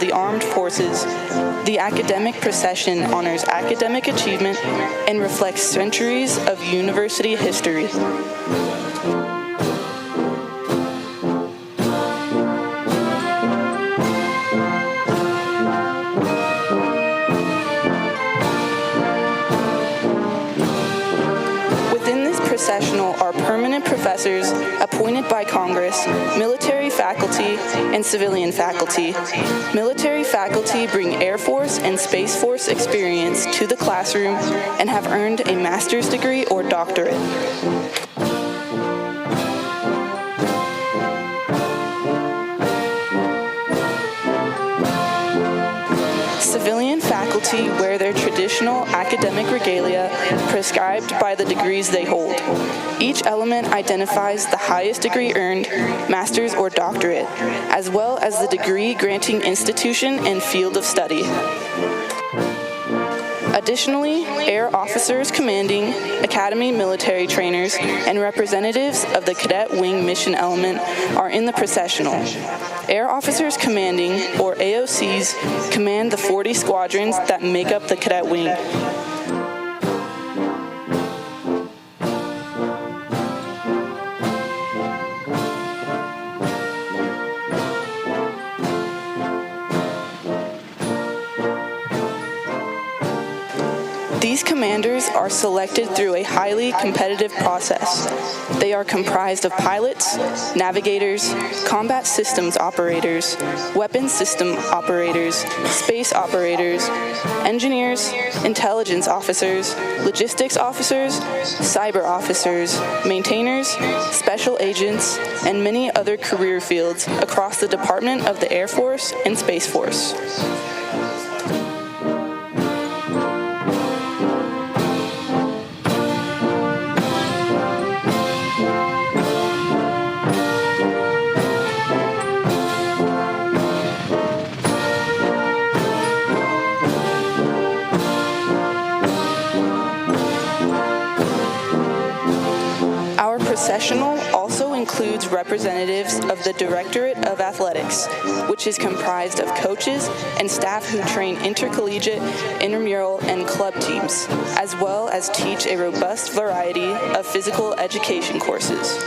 the armed forces, the academic procession honors academic achievement and reflects centuries of university history. Processional are permanent professors appointed by Congress, military faculty, and civilian faculty. Military faculty bring Air Force and Space Force experience to the classroom and have earned a master's degree or doctorate. Civilian faculty wear their traditional academic regalia prescribed by the degrees they hold. Each element identifies the highest degree earned, master's or doctorate, as well as the degree-granting institution and field of study. Additionally, Air Officers Commanding, Academy military trainers, and representatives of the Cadet Wing mission element are in the processional. Air Officers Commanding, or AOCs, command the 40 squadrons that make up the Cadet Wing. These commanders are selected through a highly competitive process. They are comprised of pilots, navigators, combat systems operators, weapons system operators, space operators, engineers, intelligence officers, logistics officers, cyber officers, maintainers, special agents, and many other career fields across the Department of the Air Force and Space Force. Processional also includes representatives of the Directorate of Athletics, which is comprised of coaches and staff who train intercollegiate, intramural, and club teams, as well as teach a robust variety of physical education courses.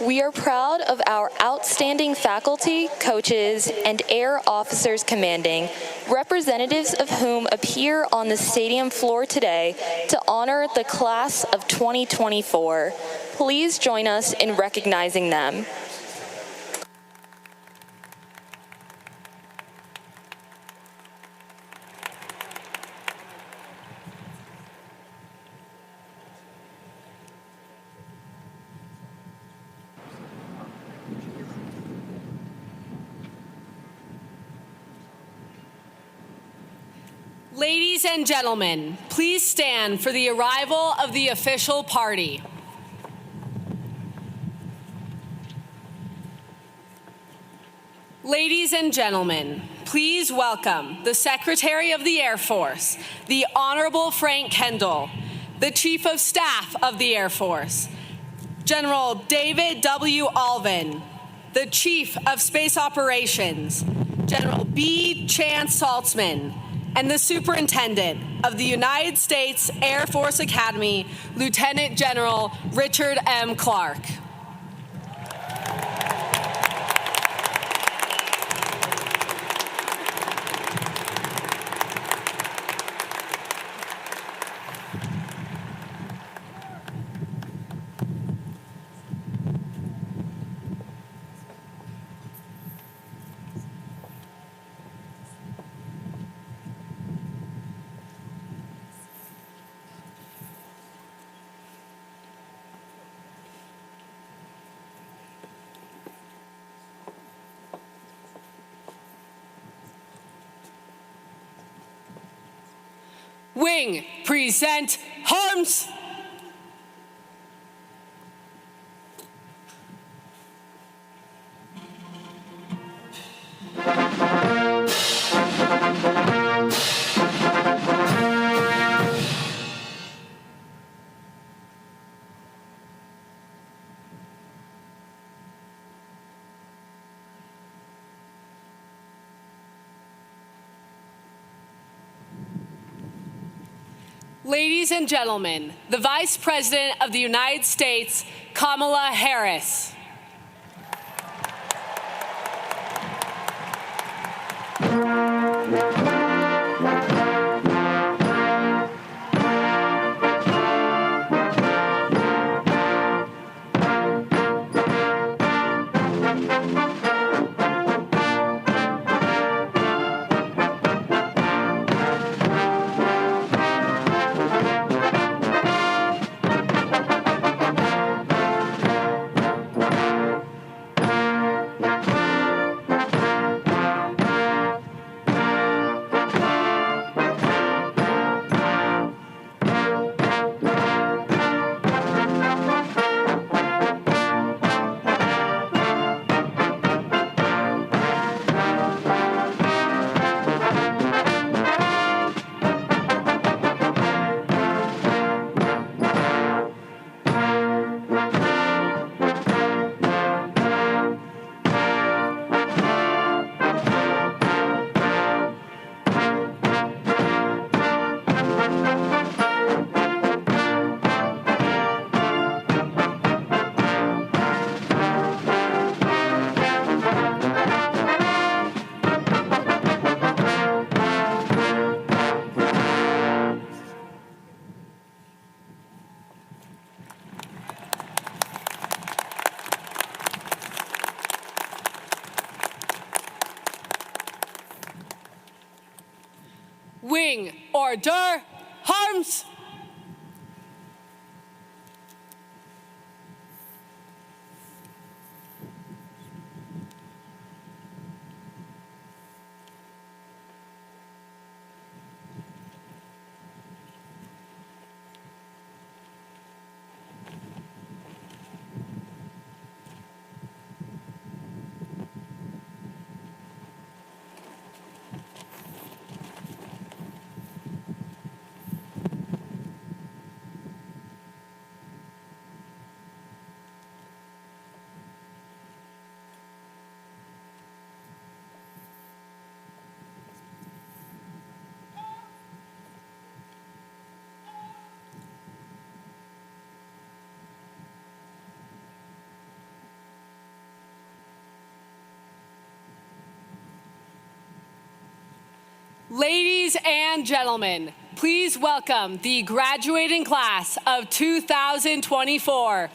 We are proud of our outstanding faculty, coaches, and Air Officers Commanding, representatives of whom appear on the stadium floor today to honor the class of 2024. Please join us in recognizing them. Ladies and gentlemen, please stand for the arrival of the official party. Ladies and gentlemen, please welcome the Secretary of the Air Force, the Honorable Frank Kendall, the Chief of Staff of the Air Force, General David W. Alvin, the Chief of Space Operations, General B. Chance Saltzman, and the Superintendent of the United States Air Force Academy, Lieutenant General Richard M. Clark. Wing, present arms. Ladies and gentlemen, the Vice President of the United States, Kamala Harris. Wing, order, arms. Ladies and gentlemen, please welcome the graduating class of 2024.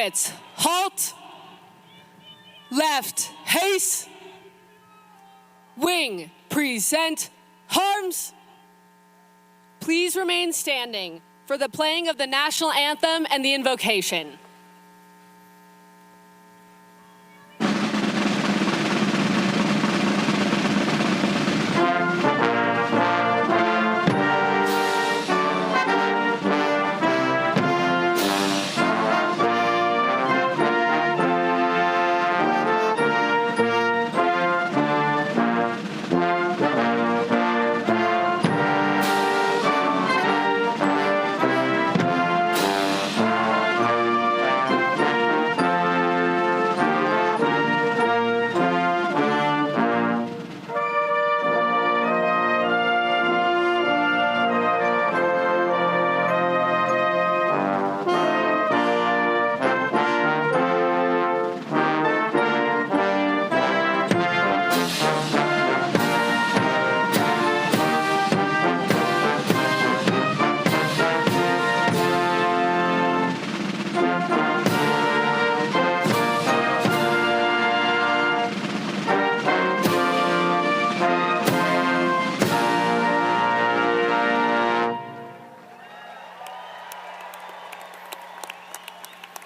Graduates, halt. Left, haste. Wing, present, arms. Please remain standing for the playing of the national anthem and the invocation.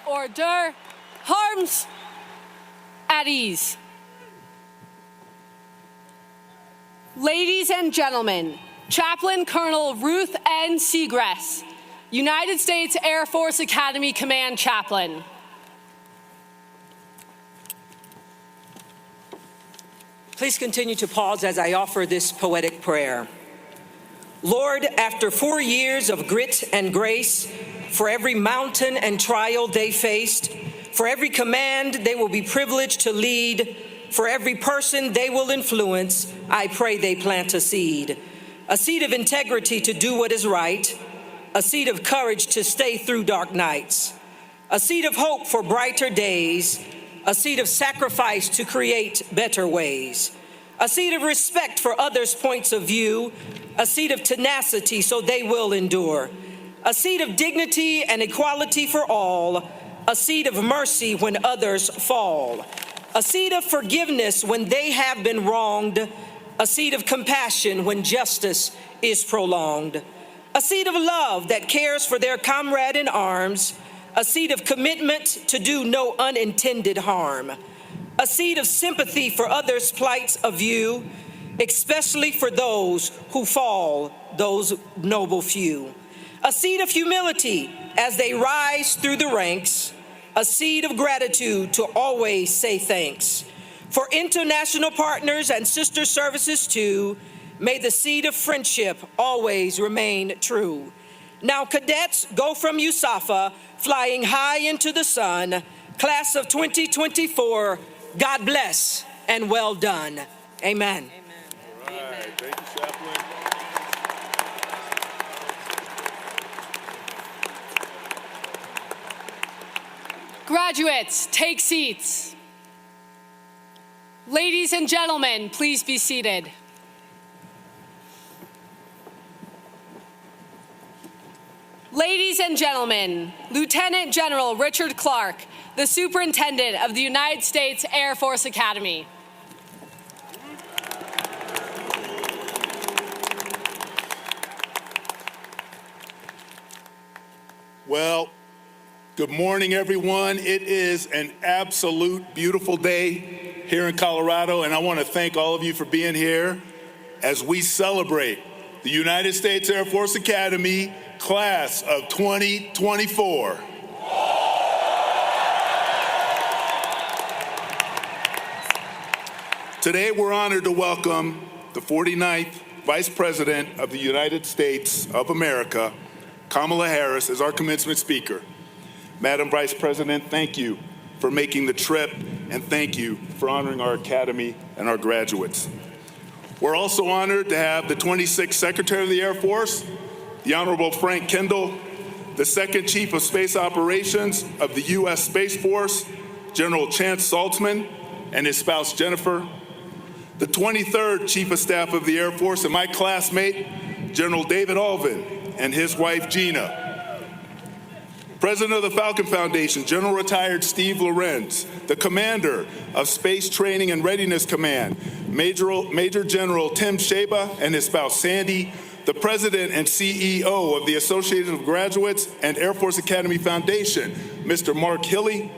Order, arms, at ease. Ladies and gentlemen, Chaplain Colonel Ruth N. Seagrass, United States Air Force Academy Command Chaplain. Please continue to pause as I offer this poetic prayer. Lord, after 4 years of grit and grace, for every mountain and trial they faced, for every command they will be privileged to lead, for every person they will influence, I pray they plant a seed of integrity to do what is right, a seed of courage to stay through dark nights, a seed of hope for brighter days, a seed of sacrifice to create better ways, a seed of respect for others' points of view, a seed of tenacity so they will endure, a seed of dignity and equality for all, a seed of mercy when others fall, a seed of forgiveness when they have been wronged, a seed of compassion when justice is prolonged, a seed of love that cares for their comrade in arms, a seed of commitment to do no unintended harm, a seed of sympathy for others' plights of view, especially for those who fall, those noble few. A seed of humility as they rise through the ranks, a seed of gratitude to always say thanks. For international partners and sister services too, may the seed of friendship always remain true. Now cadets go from USAFA, flying high into the sun. Class of 2024, God bless and well done. Amen. All right, thank you, Chaplain. Graduates, take seats. Ladies and gentlemen, please be seated. Ladies and gentlemen, Lieutenant General Richard Clark, the Superintendent of the United States Air Force Academy. Well, good morning, everyone. It is an absolute beautiful day here in Colorado, and I want to thank all of you for being here as we celebrate the United States Air Force Academy Class of 2024. Today, we're honored to welcome the 49th Vice President of the United States of America, Kamala Harris, as our commencement speaker. Madam Vice President, thank you for making the trip, and thank you for honoring our Academy and our graduates. We're also honored to have the 26th Secretary of the Air Force, the Honorable Frank Kendall, the Second Chief of Space Operations of the U.S. Space Force, General Chance Saltzman, and his spouse Jennifer, the 23rd Chief of Staff of the Air Force and my classmate, General David Alvin, and his wife Gina, President of the Falcon Foundation, General Retired Steve Lorenz, the Commander of Space Training and Readiness Command, Major General Tim Sheba and his spouse Sandy, the President and CEO of the Association of Graduates and Air Force Academy Foundation, Mr. Mark Hilly,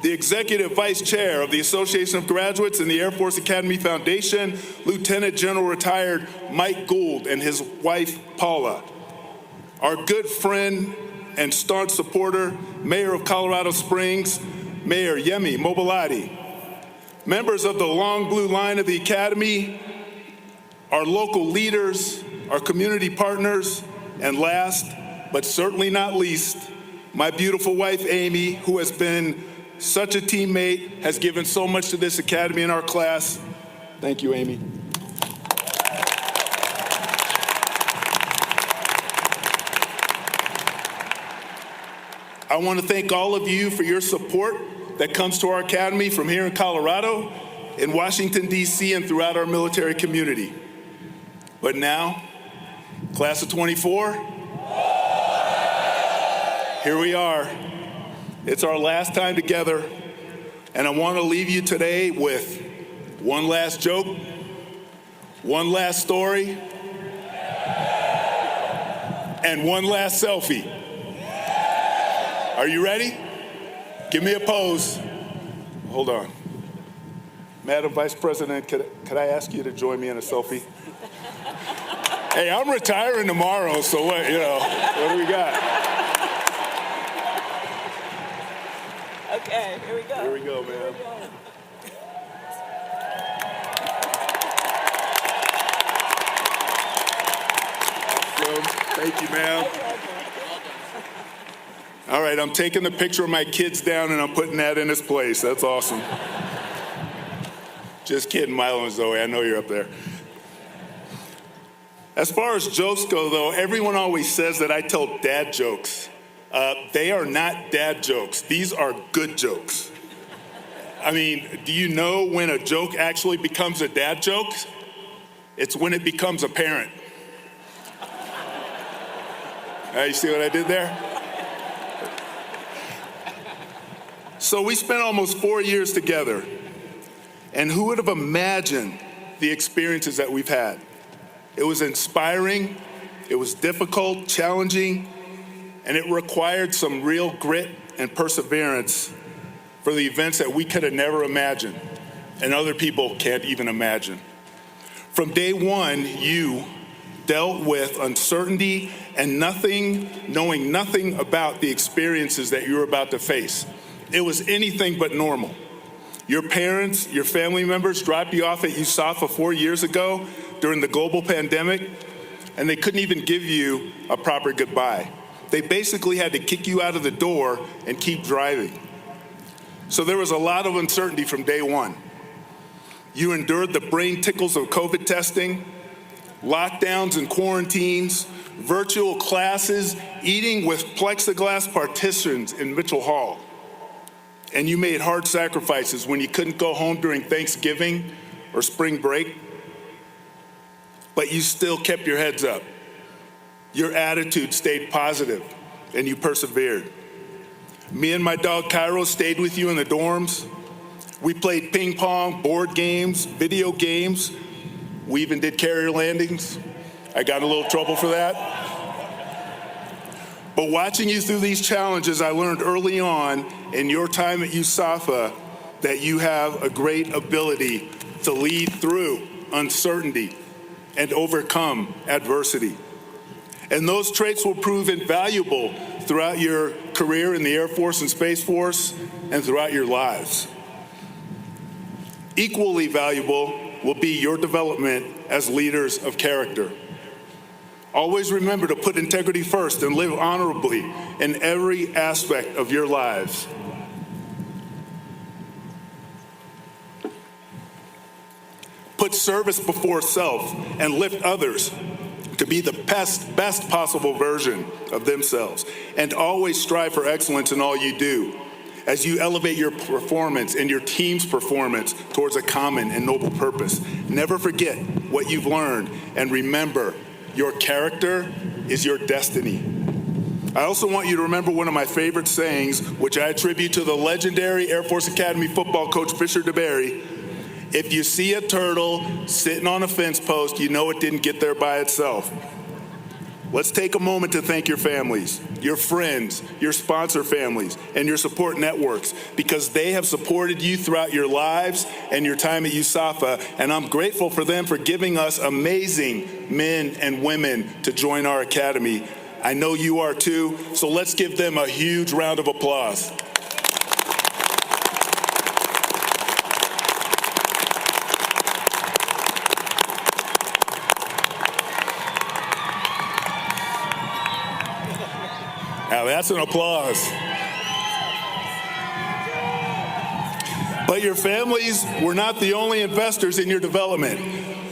the Executive Vice Chair of the Association of Graduates and the Air Force Academy Foundation, Lieutenant General Retired Mike Gould and his wife Paula, our good friend and staunch supporter, Mayor of Colorado Springs, Mayor Yemi Mobolade, members of the long blue line of the Academy, our local leaders, our community partners, and last, but certainly not least, my beautiful wife, Amy, who has been such a teammate, has given so much to this Academy and our class. Thank you, Amy. I want to thank all of you for your support that comes to our Academy from here in Colorado, in Washington, D.C., and throughout our military community. But now, class of 24, here we are. It's our last time together, and I want to leave you today with one last joke, one last story, and one last selfie. Are you ready? Give me a pose. Hold on. Madam Vice President, could I ask you to join me in a selfie? Hey, I'm retiring tomorrow, so what do we got? Okay, here we go. Here we go, man. Thank you, ma'am. All right, I'm taking the picture of my kids down and I'm putting that in its place. That's awesome. Just kidding, Milo and Zoe, I know you're up there. As far as jokes go, though, everyone always says that I tell dad jokes. They are not dad jokes. These are good jokes. I mean, do you know when a joke actually becomes a dad joke? It's when it becomes apparent. You see what I did there? So we spent almost 4 years together, and who would have imagined the experiences that we've had? It was inspiring, it was difficult, challenging, and it required some real grit and perseverance for the events that we could have never imagined, and other people can't even imagine. From day one, you dealt with uncertainty and knowing nothing about the experiences that you were about to face. It was anything but normal. Your parents, your family members dropped you off at USAFA 4 years ago during the global pandemic, and they couldn't even give you a proper goodbye. They basically had to kick you out of the door and keep driving. So there was a lot of uncertainty from day one. You endured the brain tickles of COVID testing, lockdowns and quarantines, virtual classes, eating with plexiglass partitions in Mitchell Hall. And you made hard sacrifices when you couldn't go home during Thanksgiving or spring break, but you still kept your heads up. Your attitude stayed positive, and you persevered. Me and my dog Cairo stayed with you in the dorms. We played ping pong, board games, video games. We even did carrier landings. I got in a little trouble for that. But watching you through these challenges, I learned early on in your time at USAFA that you have a great ability to lead through uncertainty and overcome adversity. And those traits will prove invaluable throughout your career in the Air Force and Space Force and throughout your lives. Equally valuable will be your development as leaders of character. Always remember to put integrity first and live honorably in every aspect of your lives. Put service before self and lift others to be the best possible version of themselves. And always strive for excellence in all you do as you elevate your performance and your team's performance towards a common and noble purpose. Never forget what you've learned, and remember, your character is your destiny. I also want you to remember one of my favorite sayings, which I attribute to the legendary Air Force Academy football coach Fisher DeBerry. If you see a turtle sitting on a fence post, you know it didn't get there by itself. Let's take a moment to thank your families, your friends, your sponsor families, and your support networks, because they have supported you throughout your lives and your time at USAFA, and I'm grateful for them for giving us amazing men and women to join our academy. I know you are too, so let's give them a huge round of applause. Now that's an applause. But your families were not the only investors in your development.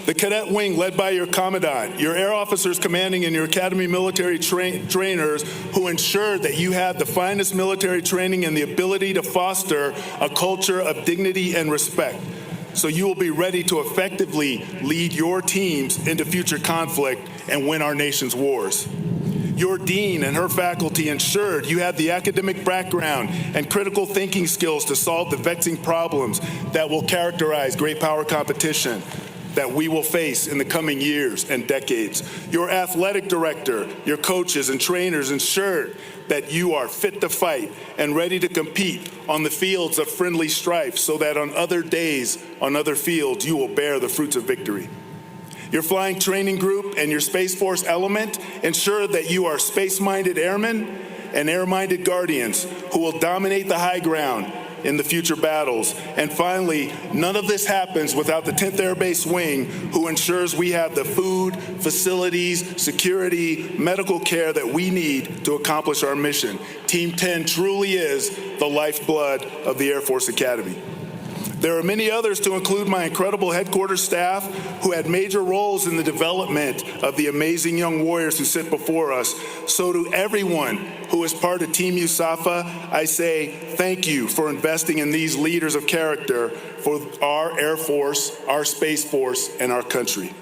The cadet wing led by your commandant, your air officers commanding, and your academy military trainers who ensured that you had the finest military training and the ability to foster a culture of dignity and respect. So you will be ready to effectively lead your teams into future conflict and win our nation's wars. Your dean and her faculty ensured you had the academic background and critical thinking skills to solve the vexing problems that will characterize great power competition that we will face in the coming years and decades. Your athletic director, your coaches and trainers ensured that you are fit to fight and ready to compete on the fields of friendly strife, so that on other days, on other fields, you will bear the fruits of victory. Your flying training group and your Space Force element ensure that you are space-minded airmen and air-minded guardians who will dominate the high ground in the future battles. And finally, none of this happens without the 10th Air Base Wing, who ensures we have the food, facilities, security, medical care that we need to accomplish our mission. Team 10 truly is the lifeblood of the Air Force Academy. There are many others, to include my incredible headquarters staff who had major roles in the development of the amazing young warriors who sit before us. So to everyone who is part of Team USAFA, I say thank you for investing in these leaders of character for our Air Force, our Space Force, and our country.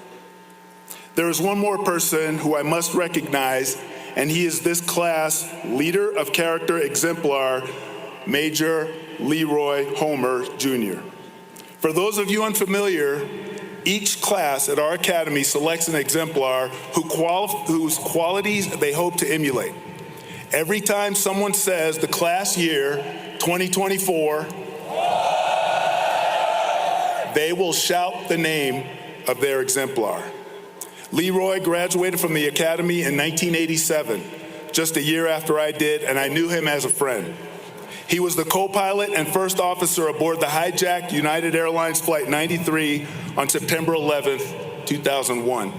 There is one more person who I must recognize, and he is this class leader of character exemplar, Major Leroy Homer, Jr. For those of you unfamiliar, each class at our academy selects an exemplar whose qualities they hope to emulate. Every time someone says the class year 2024, they will shout the name of their exemplar. Leroy graduated from the academy in 1987, just a year after I did, and I knew him as a friend. He was the co-pilot and first officer aboard the hijacked United Airlines Flight 93 on September 11th, 2001,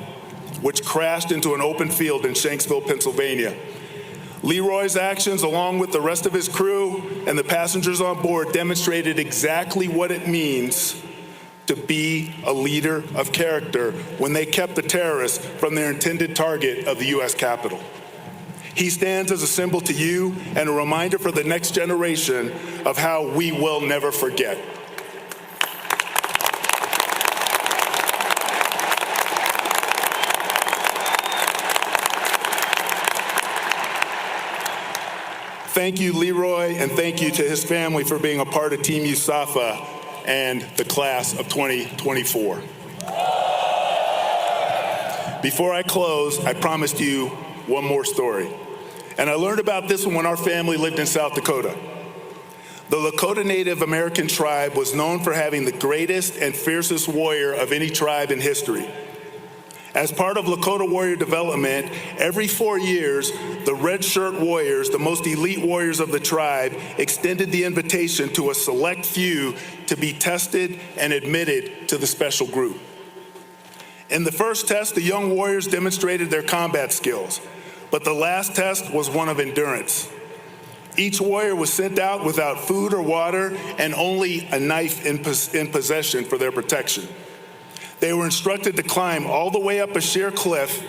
which crashed into an open field in Shanksville, Pennsylvania. Leroy's actions, along with the rest of his crew and the passengers on board, demonstrated exactly what it means to be a leader of character when they kept the terrorists from their intended target of the U.S. Capitol. He stands as a symbol to you and a reminder for the next generation of how we will never forget. Thank you, Leroy, and thank you to his family for being a part of Team USAFA and the class of 2024. Before I close, I promised you one more story. And I learned about this one when our family lived in South Dakota. The Lakota Native American tribe was known for having the greatest and fiercest warrior of any tribe in history. As part of Lakota warrior development, every 4 years, the Red Shirt Warriors, the most elite warriors of the tribe, extended the invitation to a select few to be tested and admitted to the special group. In the first test, the young warriors demonstrated their combat skills, but the last test was one of endurance. Each warrior was sent out without food or water and only a knife in possession for their protection. They were instructed to climb all the way up a sheer cliff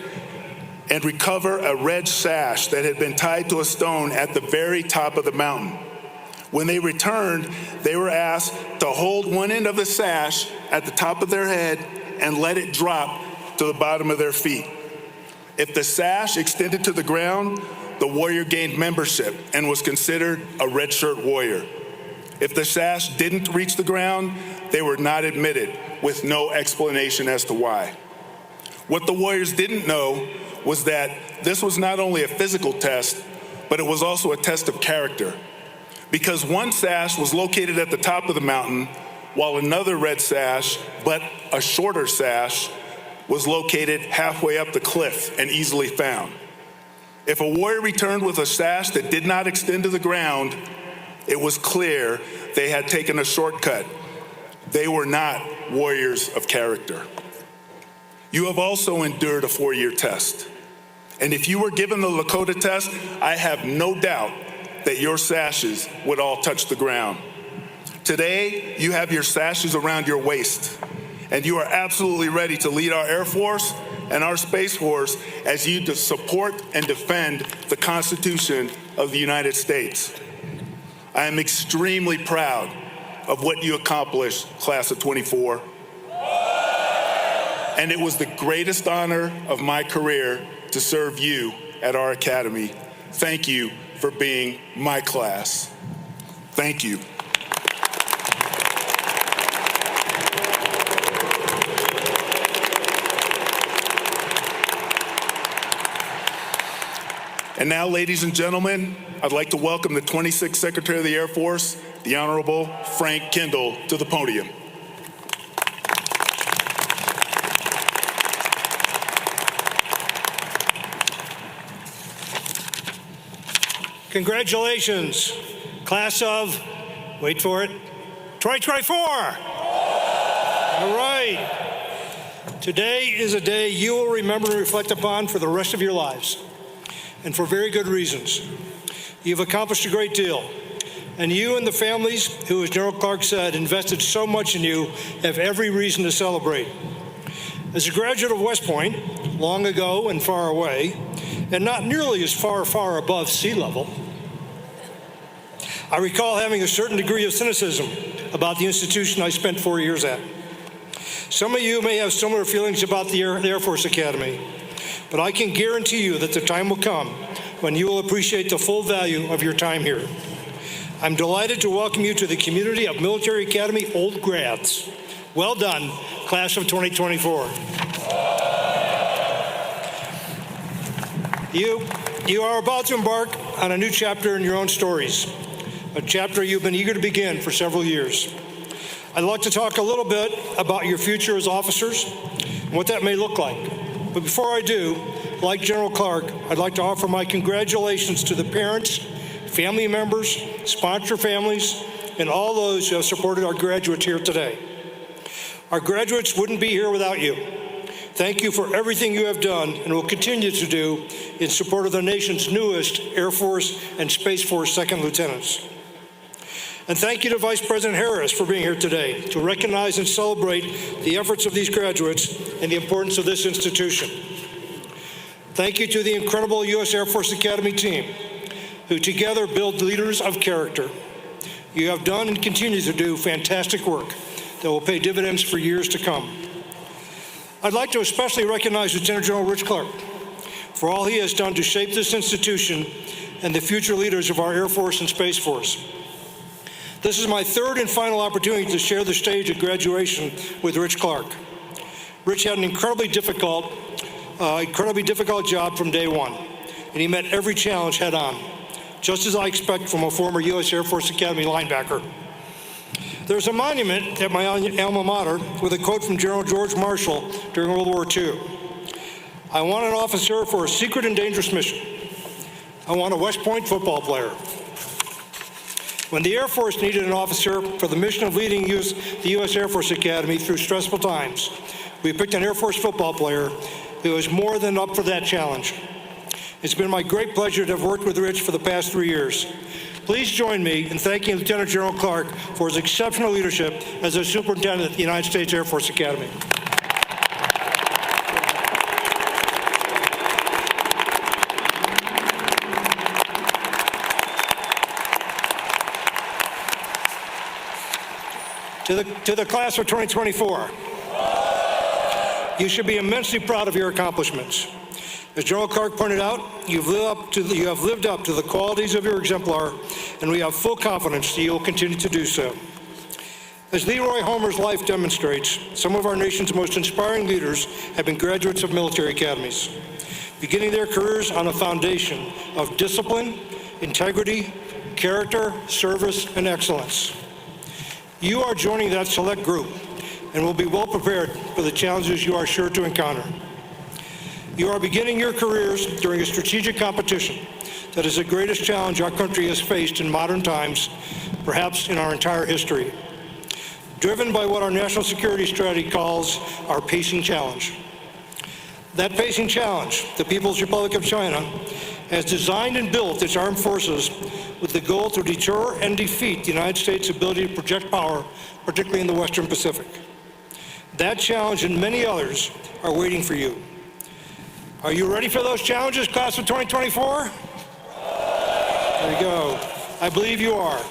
and recover a red sash that had been tied to a stone at the very top of the mountain. When they returned, they were asked to hold one end of the sash at the top of their head and let it drop to the bottom of their feet. If the sash extended to the ground, the warrior gained membership and was considered a red shirt warrior. If the sash didn't reach the ground, they were not admitted, with no explanation as to why. What the warriors didn't know was that this was not only a physical test, but it was also a test of character. Because one sash was located at the top of the mountain, while another red sash, but a shorter sash, was located halfway up the cliff and easily found. If a warrior returned with a sash that did not extend to the ground, it was clear they had taken a shortcut. They were not warriors of character. You have also endured a 4-year test. And if you were given the Lakota test, I have no doubt that your sashes would all touch the ground. Today, you have your sashes around your waist, and you are absolutely ready to lead our Air Force and our Space Force as you support and defend the Constitution of the United States. I am extremely proud of what you accomplished, Class of 24. And it was the greatest honor of my career to serve you at our academy. Thank you for being my class. Thank you. And now, ladies and gentlemen, I'd like to welcome the 26th Secretary of the Air Force, the Honorable Frank Kendall, to the podium. Congratulations, class of, wait for it, 2024. All right. Today is a day you will remember and reflect upon for the rest of your lives, and for very good reasons. You've accomplished a great deal, and you and the families who, as General Clark said, invested so much in you have every reason to celebrate. As a graduate of West Point, long ago and far away, and not nearly as far above sea level, I recall having a certain degree of cynicism about the institution I spent 4 years at. Some of you may have similar feelings about the Air Force Academy, but I can guarantee you that the time will come when you will appreciate the full value of your time here. I'm delighted to welcome you to the community of Military Academy old grads. Well done, class of 2024. You are about to embark on a new chapter in your own stories, a chapter you've been eager to begin for several years. I'd like to talk a little bit about your future as officers and what that may look like. But before I do, like General Clark, I'd like to offer my congratulations to the parents, family members, sponsor families, and all those who have supported our graduates here today. Our graduates wouldn't be here without you. Thank you for everything you have done and will continue to do in support of the nation's newest Air Force and Space Force second lieutenants. And thank you to Vice President Harris for being here today to recognize and celebrate the efforts of these graduates and the importance of this institution. Thank you to the incredible U.S. Air Force Academy team, who together build leaders of character. You have done and continue to do fantastic work that will pay dividends for years to come. I'd like to especially recognize Lieutenant General Rich Clark for all he has done to shape this institution and the future leaders of our Air Force and Space Force. This is my third and final opportunity to share the stage at graduation with Rich Clark. Rich had an incredibly difficult job from day one, and he met every challenge head on, just as I expect from a former U.S. Air Force Academy linebacker. There's a monument at my alma mater with a quote from General George Marshall during World War II. I want an officer for a secret and dangerous mission. I want a West Point football player. When the Air Force needed an officer for the mission of leading the U.S. Air Force Academy through stressful times, we picked an Air Force football player who was more than up for that challenge. It's been my great pleasure to have worked with Rich for the past 3 years. Please join me in thanking Lieutenant General Clark for his exceptional leadership as a superintendent at the United States Air Force Academy. To the class of 2024, you should be immensely proud of your accomplishments. As General Clark pointed out, you have lived up to the qualities of your exemplar, and we have full confidence that you will continue to do so. As Leroy Homer's life demonstrates, some of our nation's most inspiring leaders have been graduates of military academies, beginning their careers on a foundation of discipline, integrity, character, service, and excellence. You are joining that select group and will be well prepared for the challenges you are sure to encounter. You are beginning your careers during a strategic competition that is the greatest challenge our country has faced in modern times, perhaps in our entire history, driven by what our national security strategy calls our pacing challenge. That pacing challenge, the People's Republic of China, has designed and built its armed forces with the goal to deter and defeat the United States' ability to project power, particularly in the Western Pacific. That challenge and many others are waiting for you. Are you ready for those challenges, class of 2024? There you go. I believe you are.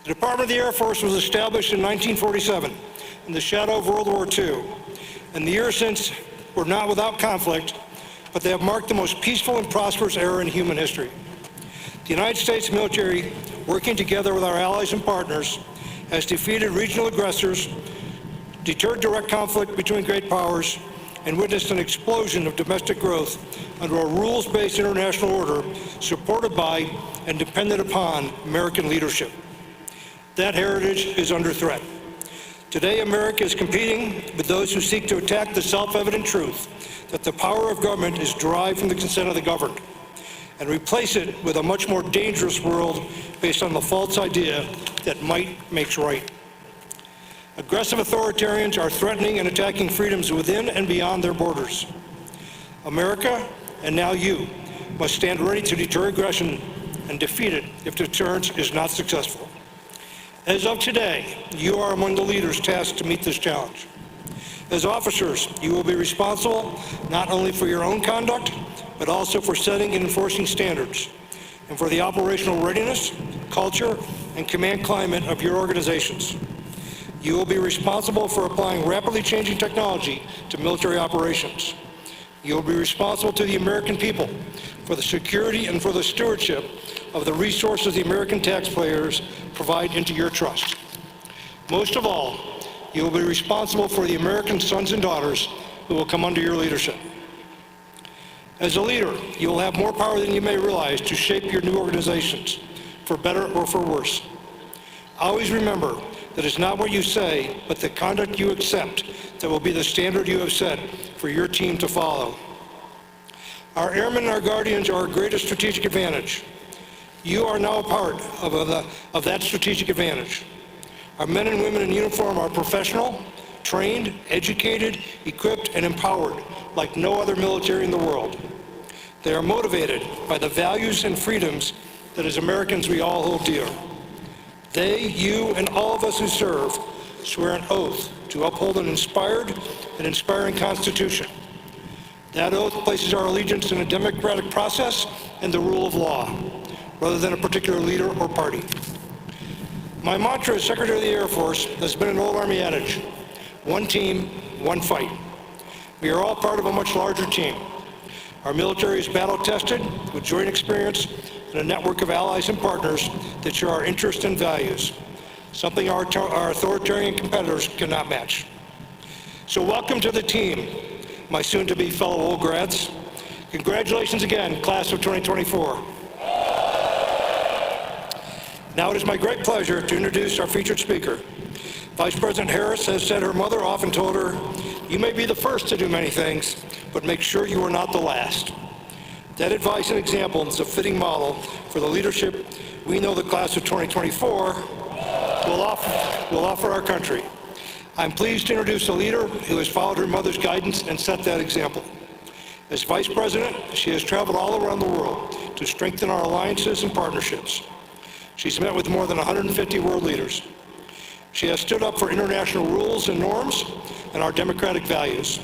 The Department of the Air Force was established in 1947 in the shadow of World War II, and the years since were not without conflict, but they have marked the most peaceful and prosperous era in human history. The United States military, working together with our allies and partners, has defeated regional aggressors, deterred direct conflict between great powers, and witnessed an explosion of domestic growth under a rules-based international order supported by and dependent upon American leadership. That heritage is under threat. Today, America is competing with those who seek to attack the self-evident truth that the power of government is derived from the consent of the governed, and replace it with a much more dangerous world based on the false idea that might makes right. Aggressive authoritarians are threatening and attacking freedoms within and beyond their borders. America, and now you, must stand ready to deter aggression and defeat it if deterrence is not successful. As of today, you are among the leaders tasked to meet this challenge. As officers, you will be responsible not only for your own conduct, but also for setting and enforcing standards, and for the operational readiness, culture, and command climate of your organizations. You will be responsible for applying rapidly changing technology to military operations. You will be responsible to the American people for the security and for the stewardship of the resources the American taxpayers provide into your trust. Most of all, you will be responsible for the American sons and daughters who will come under your leadership. As a leader, you will have more power than you may realize to shape your new organizations, for better or for worse. Always remember that it's not what you say, but the conduct you accept that will be the standard you have set for your team to follow. Our airmen and our guardians are our greatest strategic advantage. You are now a part of that strategic advantage. Our men and women in uniform are professional, trained, educated, equipped, and empowered like no other military in the world. They are motivated by the values and freedoms that as Americans we all hold dear. They, you, and all of us who serve swear an oath to uphold an inspired and inspiring Constitution. That oath places our allegiance in a democratic process and the rule of law, rather than a particular leader or party. My mantra as Secretary of the Air Force has been an old Army adage: one team, one fight. We are all part of a much larger team. Our military is battle-tested with joint experience and a network of allies and partners that share our interests and values, something our authoritarian competitors cannot match. So welcome to the team, my soon-to-be fellow old grads. Congratulations again, class of 2024. Now it is my great pleasure to introduce our featured speaker. Vice President Harris has said her mother often told her, "You may be the first to do many things, but make sure you are not the last." That advice and example is a fitting model for the leadership we know the class of 2024 will offer our country. I'm pleased to introduce a leader who has followed her mother's guidance and set that example. As Vice President, she has traveled all around the world to strengthen our alliances and partnerships. She's met with more than 150 world leaders. She has stood up for international rules and norms and our democratic values.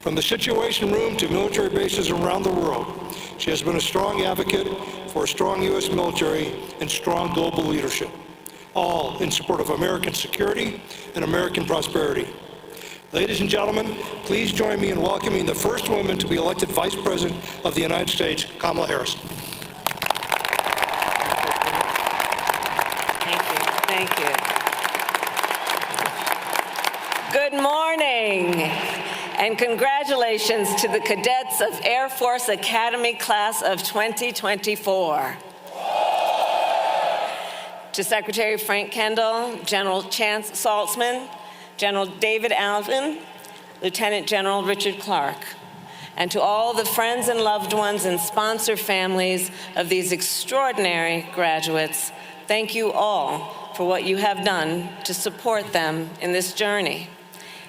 From the Situation Room to military bases around the world, she has been a strong advocate for a strong U.S. military and strong global leadership, all in support of American security and American prosperity. Ladies and gentlemen, please join me in welcoming the first woman to be elected Vice President of the United States, Kamala Harris. Thank you. Good morning, and congratulations to the cadets of Air Force Academy Class of 2024. To Secretary Frank Kendall, General Chance Saltzman, General David Alvin, Lieutenant General Richard Clark, and to all the friends and loved ones and sponsor families of these extraordinary graduates, thank you all for what you have done to support them in this journey.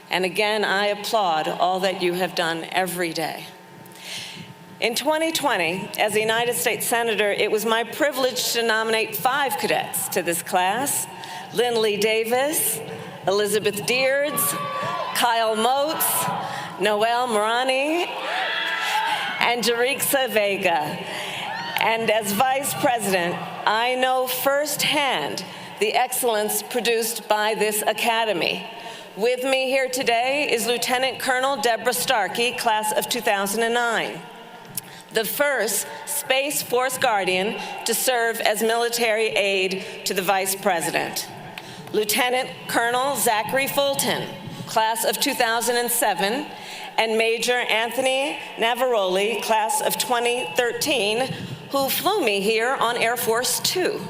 And again, I applaud all that you have done every day. In 2020, as a United States Senator, it was my privilege to nominate 5 cadets to this class: Lindley Davis, Elizabeth Deards, Kyle Motes, Noel Morani, and Jarixa Vega. And as Vice President, I know firsthand the excellence produced by this academy. With me here today is Lieutenant Colonel Deborah Starkey, class of 2009, the first Space Force Guardian to serve as military aide to the Vice President. Lieutenant Colonel Zachary Fulton, class of 2007, and Major Anthony Navaroli, class of 2013, who flew me here on Air Force 2.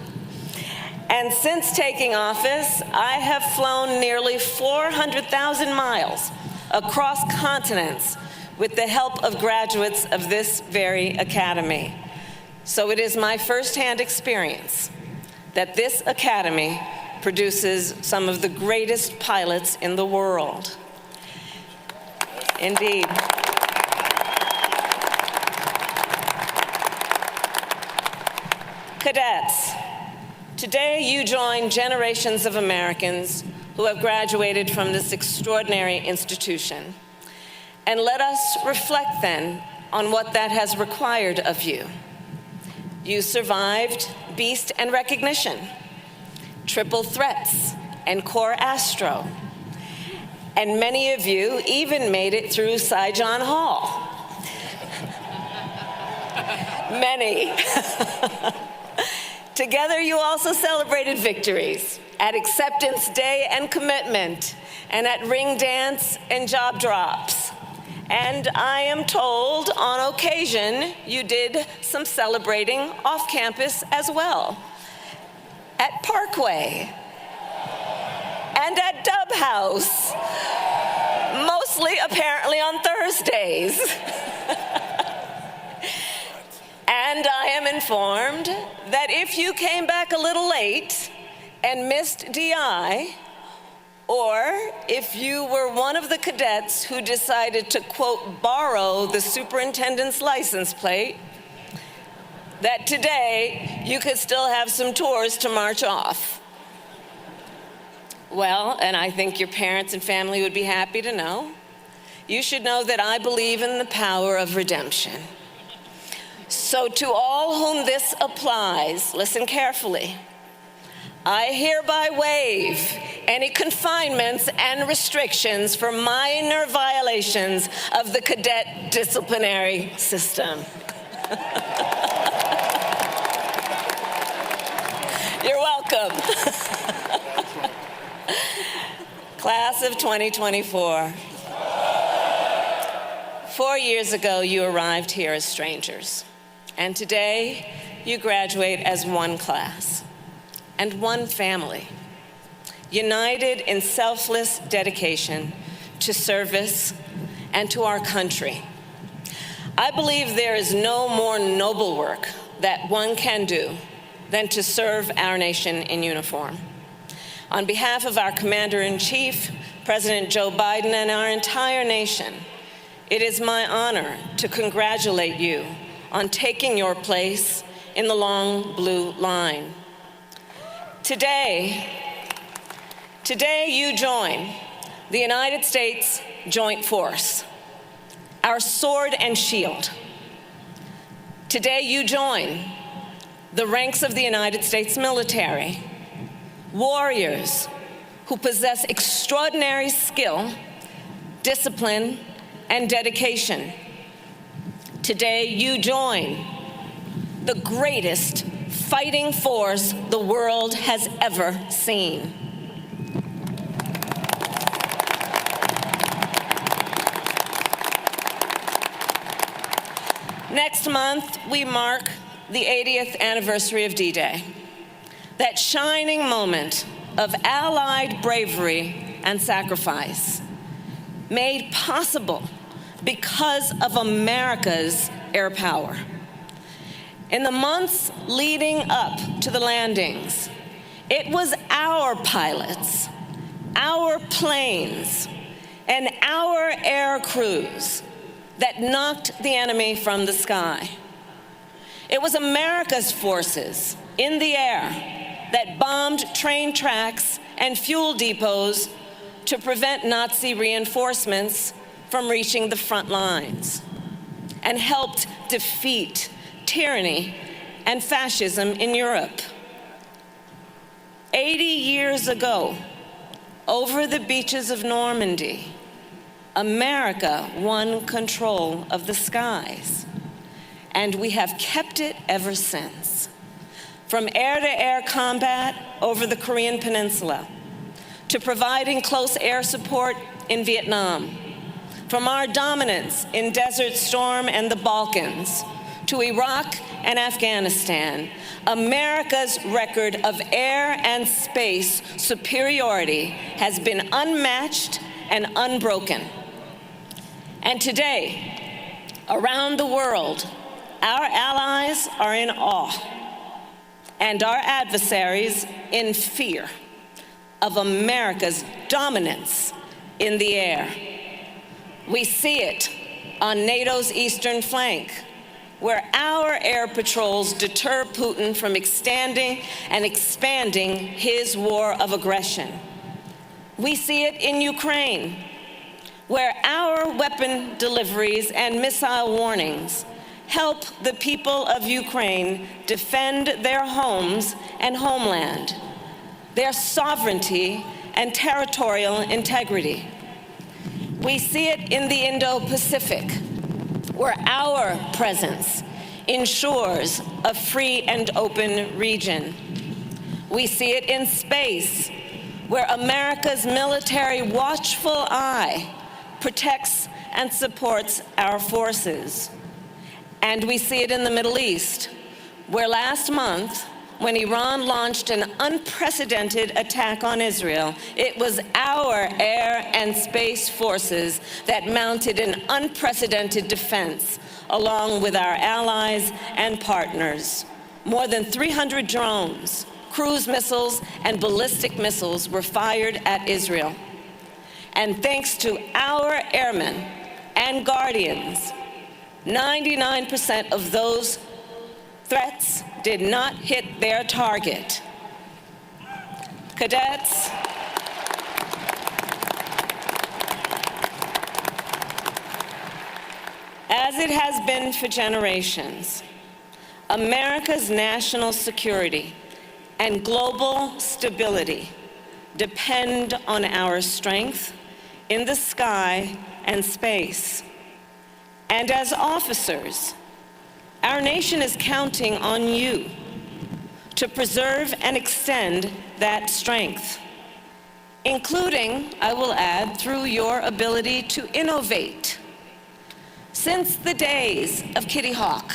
And since taking office, I have flown nearly 400,000 miles across continents with the help of graduates of this very academy. So it is my firsthand experience that this academy produces some of the greatest pilots in the world. Indeed. Cadets, today you join generations of Americans who have graduated from this extraordinary institution. And let us reflect then on what that has required of you. You survived Beast and Recognition, Triple Threats, and Core Astro. And many of you even made it through Saigon Hall. Many. Together, you also celebrated victories at Acceptance Day and Commitment, and at Ring Dance and Job Drops. And I am told, on occasion, you did some celebrating off campus as well. At Parkway, and at Dub House, mostly apparently on Thursdays. And I am informed that if you came back a little late and missed DI, or if you were one of the cadets who decided to, quote, borrow the superintendent's license plate, that today you could still have some tours to march off. Well, and I think your parents and family would be happy to know, you should know that I believe in the power of redemption. So to all whom this applies, listen carefully. I hereby waive any confinements and restrictions for minor violations of the cadet disciplinary system. You're welcome. Class of 2024. 4 years ago, you arrived here as strangers. And today, you graduate as one class and one family, united in selfless dedication to service and to our country. I believe there is no more noble work that one can do than to serve our nation in uniform. On behalf of our Commander-in-Chief, President Joe Biden, and our entire nation, it is my honor to congratulate you on taking your place in the long blue line. Today you join the United States Joint Force, our sword and shield. Today you join the ranks of the United States military, warriors who possess extraordinary skill, discipline, and dedication. Today, you join the greatest fighting force the world has ever seen. Next month, we mark the 80th anniversary of D-Day, that shining moment of Allied bravery and sacrifice, made possible because of America's air power. In the months leading up to the landings, it was our pilots, our planes, and our air crews that knocked the enemy from the sky. It was America's forces in the air that bombed train tracks and fuel depots to prevent Nazi reinforcements from reaching the front lines, and helped defeat tyranny and fascism in Europe. 80 years ago, over the beaches of Normandy, America won control of the skies, and we have kept it ever since. From air-to-air combat over the Korean Peninsula, to providing close air support in Vietnam, from our dominance in Desert Storm and the Balkans, to Iraq and Afghanistan, America's record of air and space superiority has been unmatched and unbroken. And today, around the world, our allies are in awe, and our adversaries in fear of America's dominance in the air. We see it on NATO's eastern flank, where our air patrols deter Putin from extending and expanding his war of aggression. We see it in Ukraine, where our weapon deliveries and missile warnings help the people of Ukraine defend their homes and homeland, their sovereignty and territorial integrity. We see it in the Indo-Pacific, where our presence ensures a free and open region. We see it in space, where America's military watchful eye protects and supports our forces. And we see it in the Middle East, where last month, when Iran launched an unprecedented attack on Israel, it was our air and space forces that mounted an unprecedented defense, along with our allies and partners. More than 300 drones, cruise missiles, and ballistic missiles were fired at Israel. And thanks to our airmen and guardians, 99% of those threats did not hit their target. Cadets, as it has been for generations, America's national security and global stability depend on our strength in the sky and space. And as officers, our nation is counting on you to preserve and extend that strength, including, I will add, through your ability to innovate. Since the days of Kitty Hawk,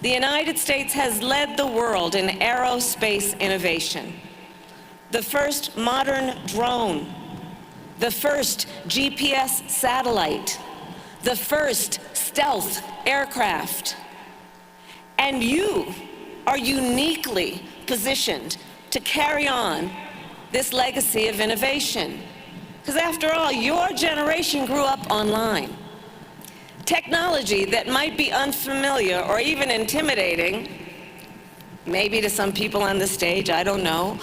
the United States has led the world in aerospace innovation. The first modern drone, the first GPS satellite, the first stealth aircraft. And you are uniquely positioned to carry on this legacy of innovation. Because after all, your generation grew up online. Technology that might be unfamiliar or even intimidating, maybe to some people on the stage, I don't know,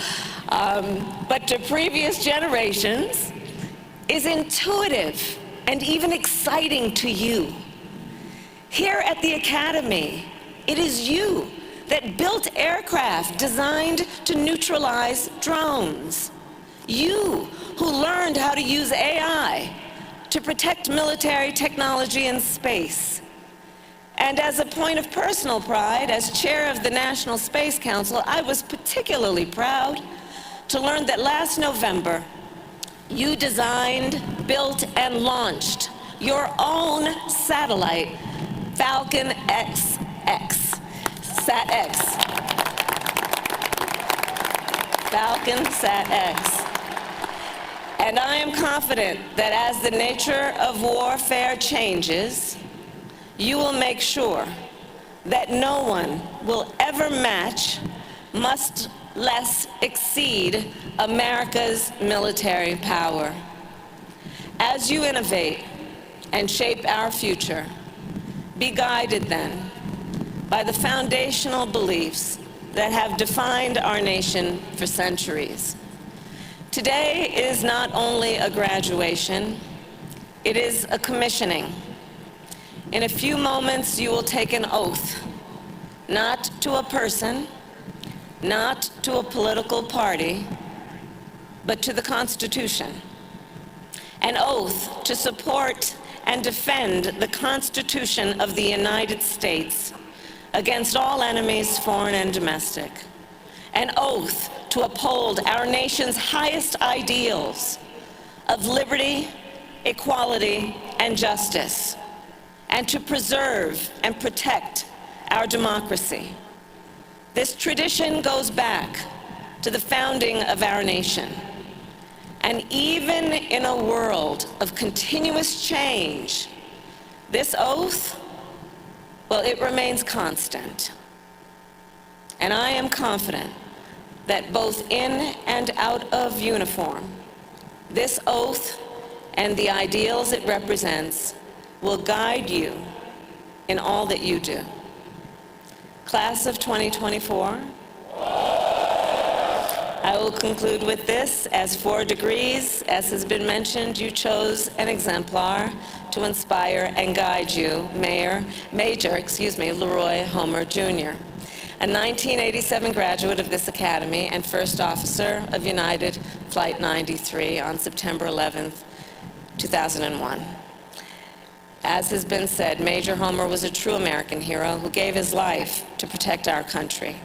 but to previous generations, is intuitive and even exciting to you. Here at the Academy, it is you that built aircraft designed to neutralize drones. You who learned how to use AI to protect military technology in space. And as a point of personal pride, as chair of the National Space Council, I was particularly proud to learn that last November, you designed, built, and launched your own satellite, Falcon XX, SAT-X. Falcon SAT-X. And I am confident that as the nature of warfare changes, you will make sure that no one will ever match, much less exceed, America's military power. As you innovate and shape our future, be guided then by the foundational beliefs that have defined our nation for centuries. Today is not only a graduation, it is a commissioning. In a few moments, you will take an oath, not to a person, not to a political party, but to the Constitution. An oath to support and defend the Constitution of the United States against all enemies, foreign and domestic. An oath to uphold our nation's highest ideals of liberty, equality, and justice, and to preserve and protect our democracy. This tradition goes back to the founding of our nation. And even in a world of continuous change, this oath, well, it remains constant. And I am confident that both in and out of uniform, this oath and the ideals it represents will guide you in all that you do. Class of 2024, I will conclude with this. As 4 degrees, as has been mentioned, you chose an exemplar to inspire and guide you, Major Leroy Homer, Jr., a 1987 graduate of this academy and first officer of United Flight 93 on September 11th, 2001. As has been said, Major Homer was a true American hero who gave his life to protect our country.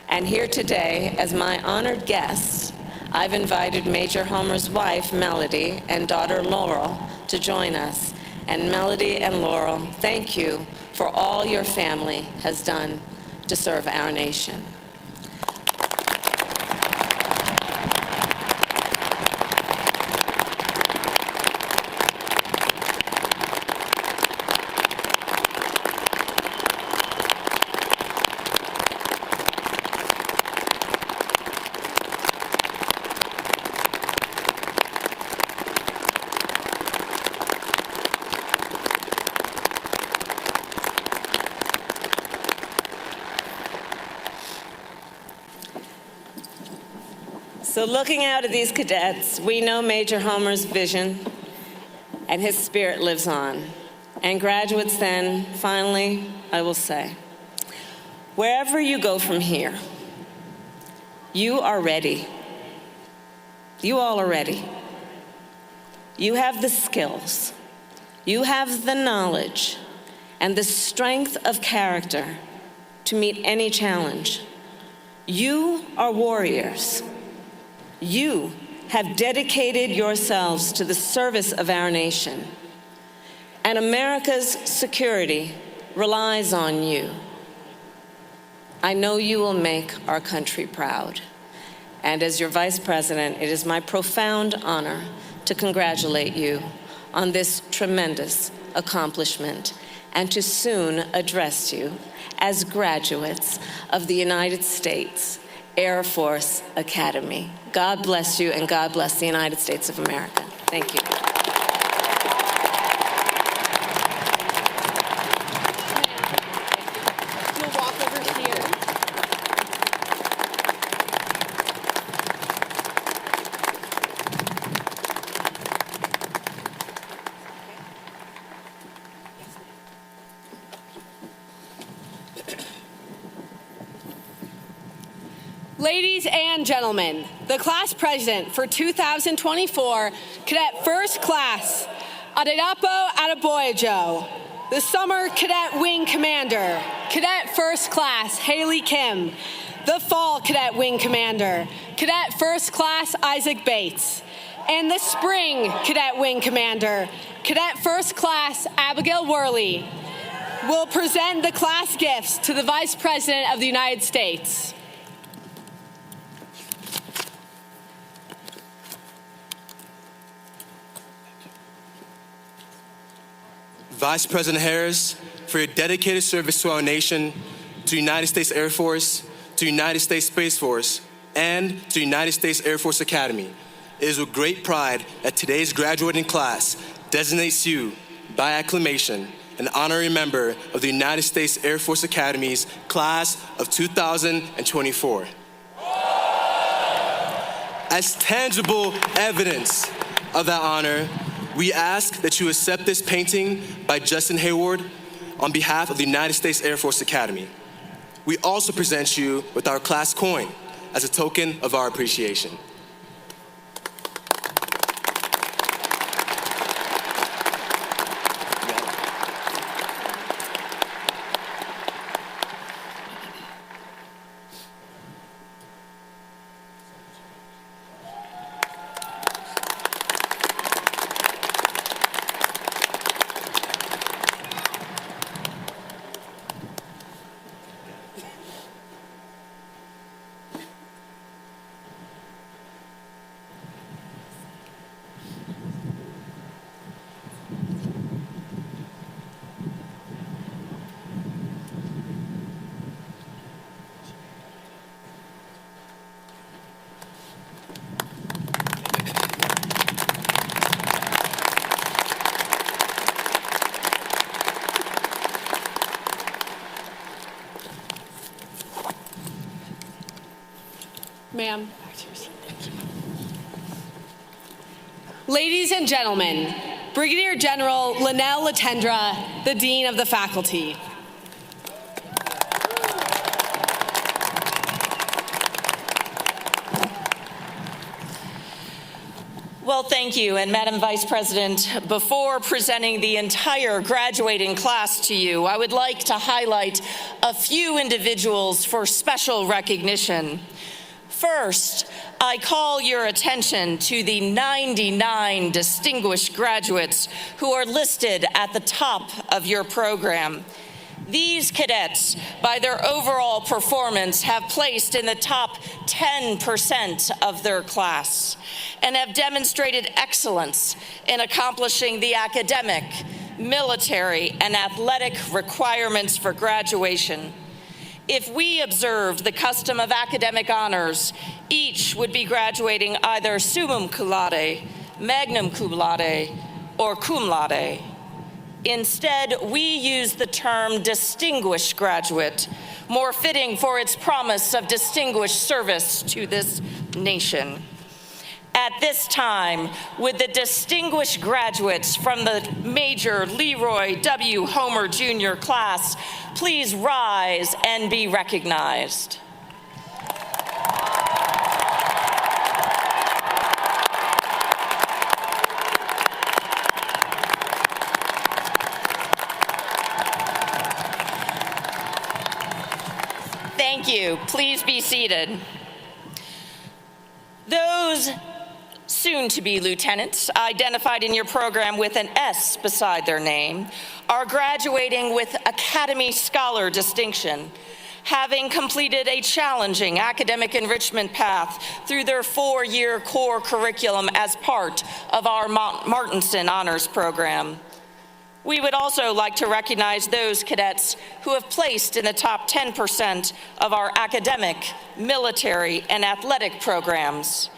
And here today, as my honored guests, I've invited Major Homer's wife, Melody, and daughter, Laurel, to join us. And Melody and Laurel, thank you for all your family has done to serve our nation. So looking out at these cadets, we know Major Homer's vision and his spirit lives on. And graduates then, finally, I will say, wherever you go from here, you are ready. You all are ready. You have the skills, you have the knowledge, and the strength of character to meet any challenge. You are warriors. You have dedicated yourselves to the service of our nation, and America's security relies on you. I know you will make our country proud. And as your Vice President, it is my profound honor to congratulate you on this tremendous accomplishment and to soon address you as graduates of the United States Air Force Academy. God bless you, and God bless the United States of America. Thank you. You'll walk over here. Ladies and gentlemen, the class president for 2024, Cadet First Class Adedapo Adeboyejo, the Summer Cadet Wing Commander, Cadet First Class Haley Kim, the Fall Cadet Wing Commander, Cadet First Class Isaac Bates, and the Spring Cadet Wing Commander, Cadet First Class Abigail Worley, will present the class gifts to the Vice President of the United States. Vice President Harris, for your dedicated service to our nation, to the United States Air Force, to the United States Space Force, and to the United States Air Force Academy, it is with great pride that today's graduating class designates you, by acclamation, an honorary member of the United States Air Force Academy's class of 2024. As tangible evidence of that honor, we ask that you accept this painting by Justin Hayward on behalf of the United States Air Force Academy. We also present you with our class coin as a token of our appreciation. Ma'am. Ladies and gentlemen, Brigadier General Linnell Latendra, the Dean of the Faculty. Well, thank you, and Madam Vice President, before presenting the entire graduating class to you, I would like to highlight a few individuals for special recognition. First, I call your attention to the 99 distinguished graduates who are listed at the top of your program. These cadets, by their overall performance, have placed in the top 10% of their class and have demonstrated excellence in accomplishing the academic, military, and athletic requirements for graduation. If we observed the custom of academic honors, each would be graduating either summa cum laude, magna cum laude, or cum laude. Instead, we use the term distinguished graduate, more fitting for its promise of distinguished service to this nation. At this time, would the distinguished graduates from the Major Leroy W. Homer Jr. class please rise and be recognized? Thank you. Please be seated. Those soon-to-be lieutenants, identified in your program with an S beside their name, are graduating with Academy Scholar distinction, having completed a challenging academic enrichment path through their 4-year core curriculum as part of our Martinson Honors Program. We would also like to recognize those cadets who have placed in the top 10% of our academic, military, and athletic programs.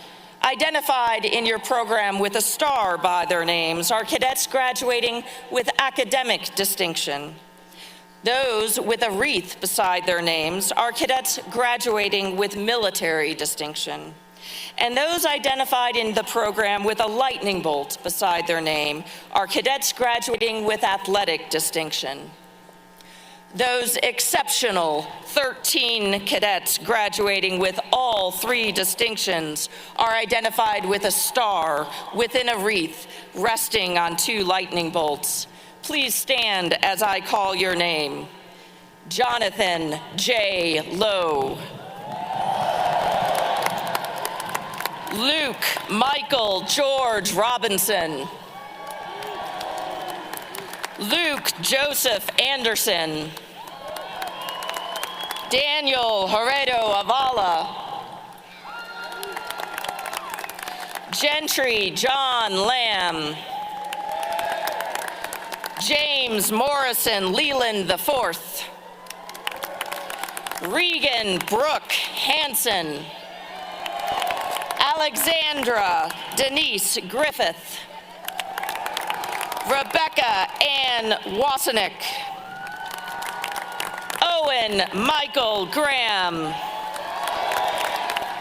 Identified in your program with a star by their names are cadets graduating with academic distinction. Those with a wreath beside their names are cadets graduating with military distinction. And those identified in the program with a lightning bolt beside their name are cadets graduating with athletic distinction. Those exceptional 13 cadets graduating with all 3 distinctions are identified with a star within a wreath resting on 2 lightning bolts. Please stand as I call your name. Jonathan J. Lowe. Luke Michael George Robinson. Luke Joseph Anderson. Daniel Heredo Avala. Gentry John Lamb. James Morrison Leland IV. Regan Brooke Hansen. Alexandra Denise Griffith. Rebecca Ann Wasenick. Owen Michael Graham.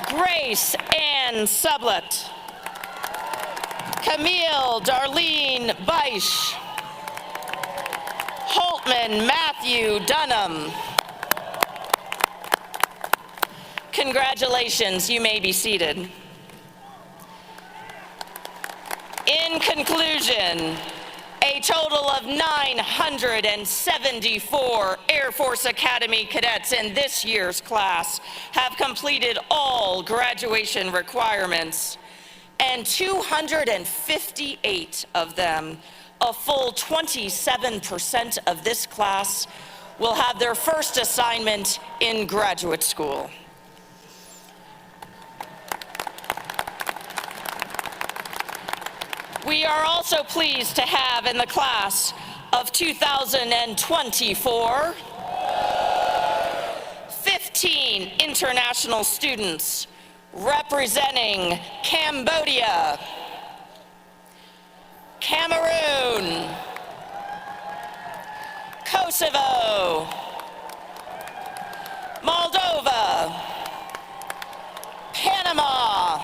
Grace Ann Sublett. Camille Darlene Beisch. Holtman Matthew Dunham. Congratulations, you may be seated. In conclusion, a total of 974 Air Force Academy cadets in this year's class have completed all graduation requirements, and 258 of them, a full 27% of this class, will have their first assignment in graduate school. We are also pleased to have in the class of 2024, 15 international students representing Cambodia, Cameroon, Kosovo, Moldova, Panama,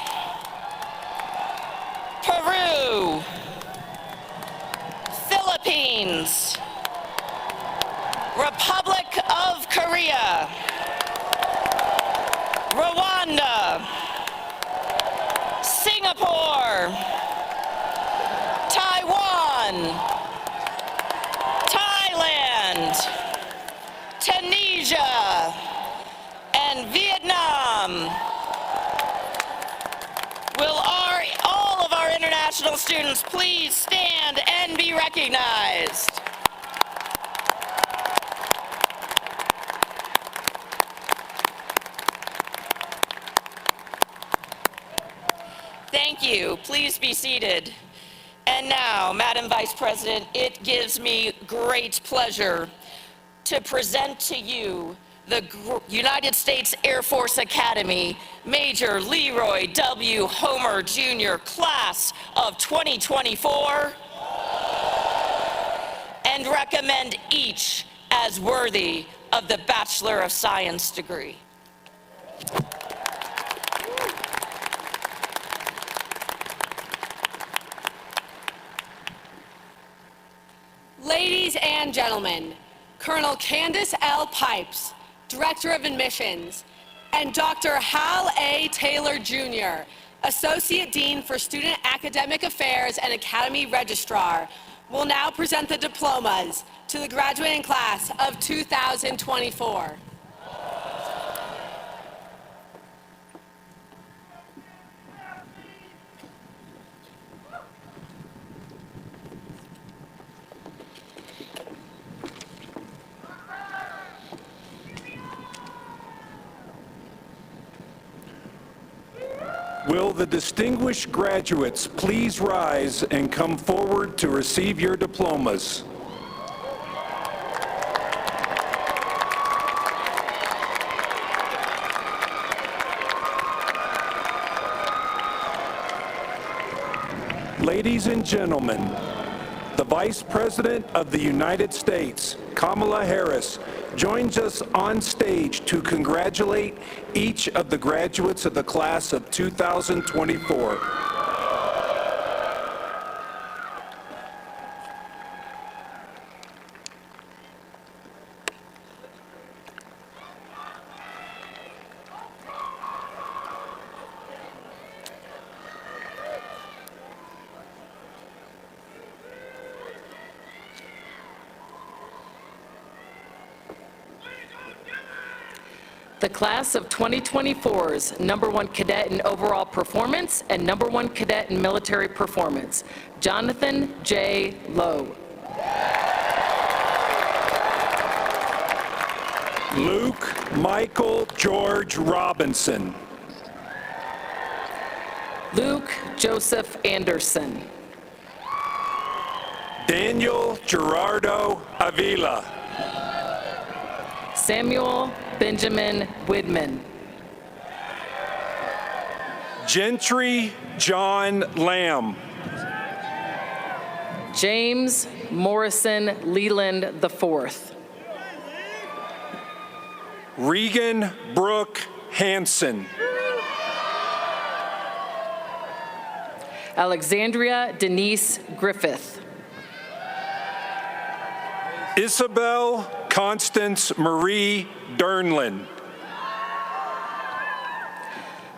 Peru, Philippines, Republic of Korea, Rwanda, Singapore, Taiwan, Thailand, Tunisia, and Vietnam. Will all of our international students please stand and be recognized? Thank you. Please be seated. And now, Madam Vice President, it gives me great pleasure to present to you the United States Air Force Academy Major Leroy W. Homer Jr. Class of 2024 and recommend each as worthy of the Bachelor of Science degree. Ladies and gentlemen, Colonel Candace L. Pipes, Director of Admissions, and Dr. Hal A. Taylor, Jr., Associate Dean for Student Academic Affairs and Academy Registrar, will now present the diplomas to the graduating class of 2024. Will the distinguished graduates please rise and come forward to receive your diplomas? Ladies and gentlemen, the Vice President of the United States, Kamala Harris, joins us on stage to congratulate each of the graduates of the class of 2024. The class of 2024's #1 cadet in overall performance and #1 cadet in military performance, Jonathan J. Lowe. Luke Michael George Robinson. Luke Joseph Anderson. Daniel Gerardo Avila. Samuel Benjamin Widman. Gentry John Lamb. James Morrison Leland IV. Regan Brooke Hansen. Alexandria Denise Griffith. Isabel Constance Marie Dernlin.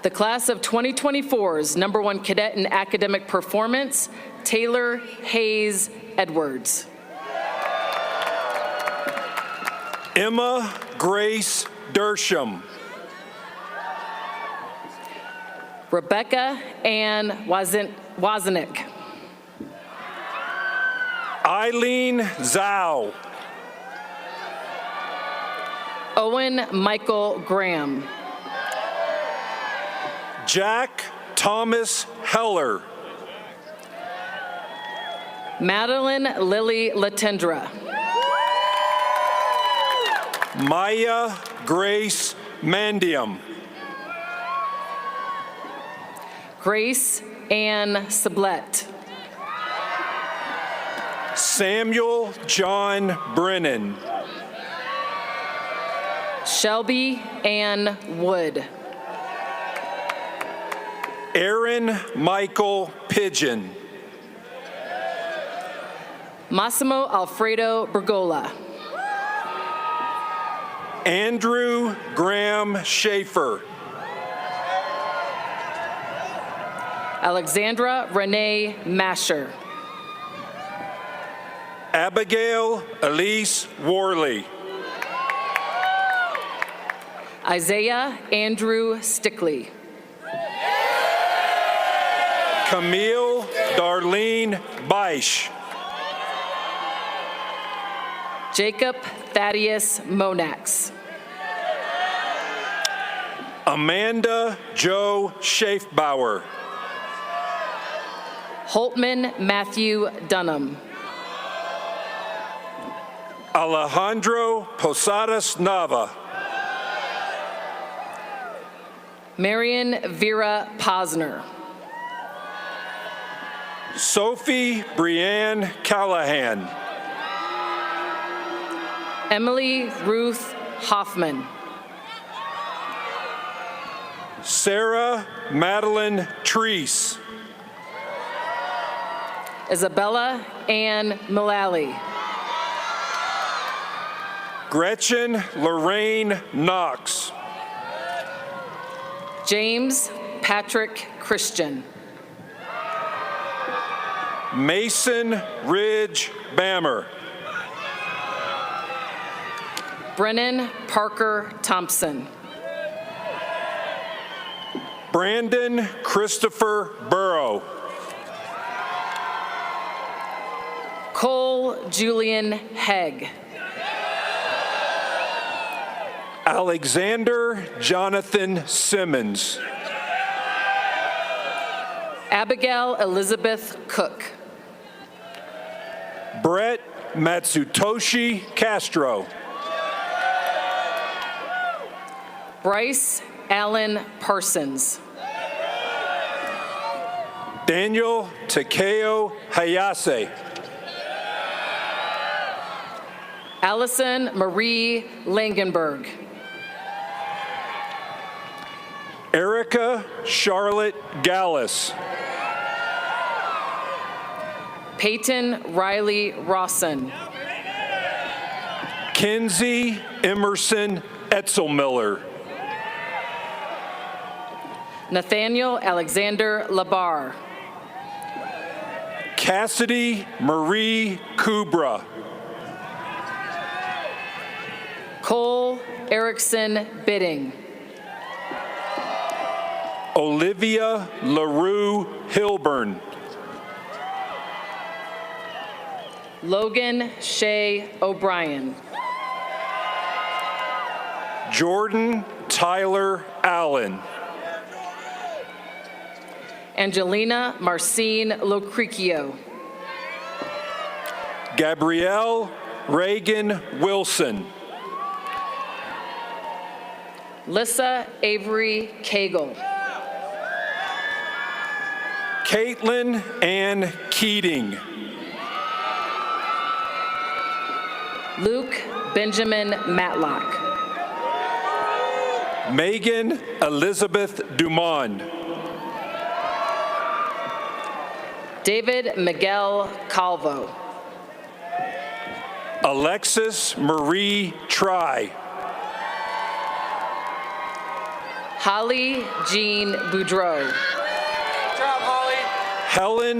The class of 2024's #1 cadet in academic performance, Taylor Hayes Edwards. Emma Grace Dersham. Rebecca Ann Wozniak. Eileen Zhao. Owen Michael Graham. Jack Thomas Heller. Madeline Lily Latendra. Maya Grace Mandium. Grace Ann Sublette. Samuel John Brennan. Shelby Ann Wood. Aaron Michael Pigeon. Massimo Alfredo Bergola. Andrew Graham Schaefer. Alexandra Renee Masher. Abigail Elise Worley. Isaiah Andrew Stickley. Camille Darlene Beisch. Jacob Thaddeus Monax. Amanda Joe Schaefbauer. Holtman Matthew Dunham. Alejandro Posadas Nava. Marion Vera Posner. Sophie Brianne Callahan. Emily Ruth Hoffman. Sarah Madeline Treese. Isabella Ann Mullally. Gretchen Lorraine Knox. James Patrick Christian. Mason Ridge Bammer. Brennan Parker Thompson. Brandon Christopher Burrow. Cole Julian Hegg. Alexander Jonathan Simmons. Abigail Elizabeth Cook. Brett Matsutoshi Castro. Bryce Allen Parsons. Daniel Takeo Hayase. Allison Marie Langenberg. Erica Charlotte Gallus. Peyton Riley Rawson. Kenzie Emerson Etzelmiller. Nathaniel Alexander Labar. Cassidy Marie Kubra. Cole Erickson Bidding. Olivia LaRue Hilburn. Logan Shea O'Brien. Jordan Tyler Allen. Angelina Marcine Locricchio. Gabrielle Reagan Wilson. Lissa Avery Cagle. Caitlin Ann Keating. Luke Benjamin Matlock. Megan Elizabeth Dumond. David Miguel Calvo. Alexis Marie Try. Holly Jean Boudreau. Helen